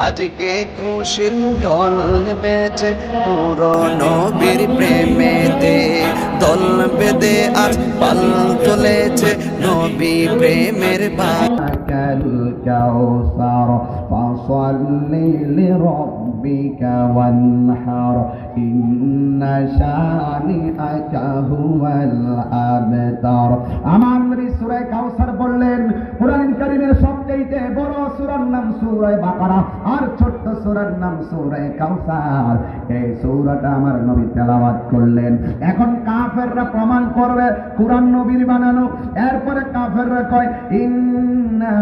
আজকে খুশির ঢল বেজে পুরো নবীর প্রেমেতে দল বেঁধে আজ পাল তুলেছে নবী প্রেমের বাকাল কাউসার ফাসাল্লি লিরাব্বিকা ওয়ানহার ইন্না শানিআকা হুয়াল আবতার। আমার নবী সূরা কাউসার বললেন। কুরআন কারীমের সবচেয়ে বড় সূরার নাম সূরা বাকারা, আর ছোট্ট সূরার নাম সূরা কাউসার। এই সূরাটা আমার নবী তেলাওয়াত করলেন। এখন কাফেররা প্রমাণ করবে কুরআন নবীর বানানো। এরপরে কাফেররা কয় ইন্না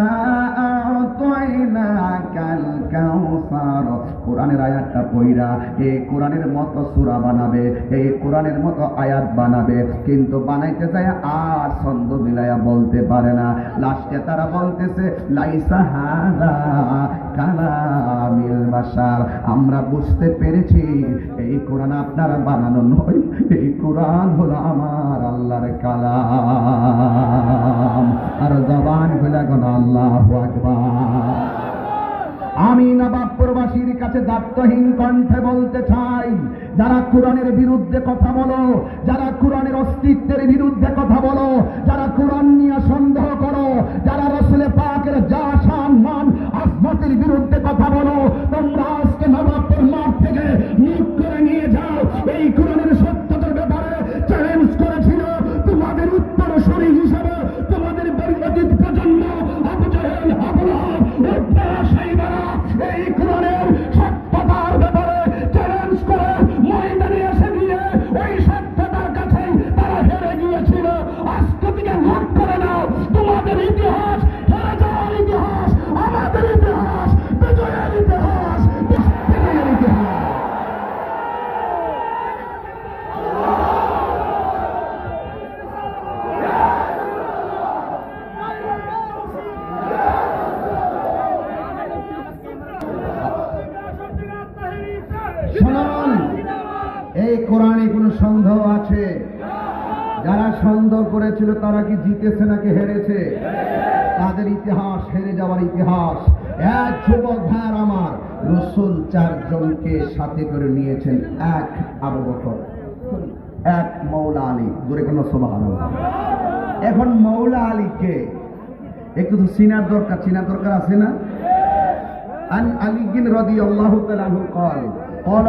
আ'তাইনাকাল কাউসার। কুরআনের আয়াতটা পড়া এই কুরআনের মতো সূরা বানাবে, এই কুরআনের মতো আয়াত বানাবে, কিন্তু বানাইতে যায় আর ছন্দ মিলায়া বলতে পারে না। লাস্টে তারা বলতেছে লাইসা হাযা কালামিল বাশার। আমরা বুঝতে পেরেছি এই কোরআন আপনারা বানানো নয়, এই কোরআন হলো আমার আল্লাহর কালাম। আর জবান খুলে কোন আল্লাহু আকবার। আমি নবাবপুরবাসীর কাছে দায়িত্বহীন কণ্ঠে বলতে চাই, যারা কোরআনের বিরুদ্ধে কথা বলো, যারা কোরআনের অস্তিত্বের বিরুদ্ধে কথা বলো, যারা কোরআন নিয়ে সন্দেহ করো, যারা রাসূল পাকের যা শান মান আজমতের বিরুদ্ধে কথা বলো, তোমরা আজকে নবাবপুর মাঠ থেকে মুখ করে নিয়ে যাও। এই কোরআনের সত্যতার ব্যাপারে চ্যালেঞ্জ করেছিল তোমাদের উত্তরসূরি হিসেবে তোমাদের অতীত প্রজন্ম আবু জাহেল, আবু লাহাব, উতবা, শাইবা এই কোরআনের সত্যতার ব্যাপারে চ্যালেঞ্জ করে ময়দানে এসে দিয়ে ওই সত্যতার কাছে তারা হেরে গিয়েছিল। আজকে থেকে নোট করে নাও, তোমাদের ইতিহাস হেরে যাওয়ার ইতিহাস, আমাদের ইতিহাস বিজয়ের ইতিহাস, বিজয়ের ইতিহাস। শুনুন, এই কোরআনে কোন সন্দেহ আছে? যারা সন্দেহ করেছিল তারা কি জিতেছে নাকি হেরেছে? তাদের ইতিহাস হেরে যাওয়ার ইতিহাস। এক যুবক ভাইয়ের আমার, রাসূল 4 জনকে সাথে করে নিয়েছেন। এক আবু বকর, এক মৌলা আলী। জোরে কোন সুবহানাল্লাহ। এখন মৌলা আলীকে একটু তো চিনার দরকার, চিনার দরকার আছে না? আন আলী রাদিয়াল্লাহু তাআলা আনহু قال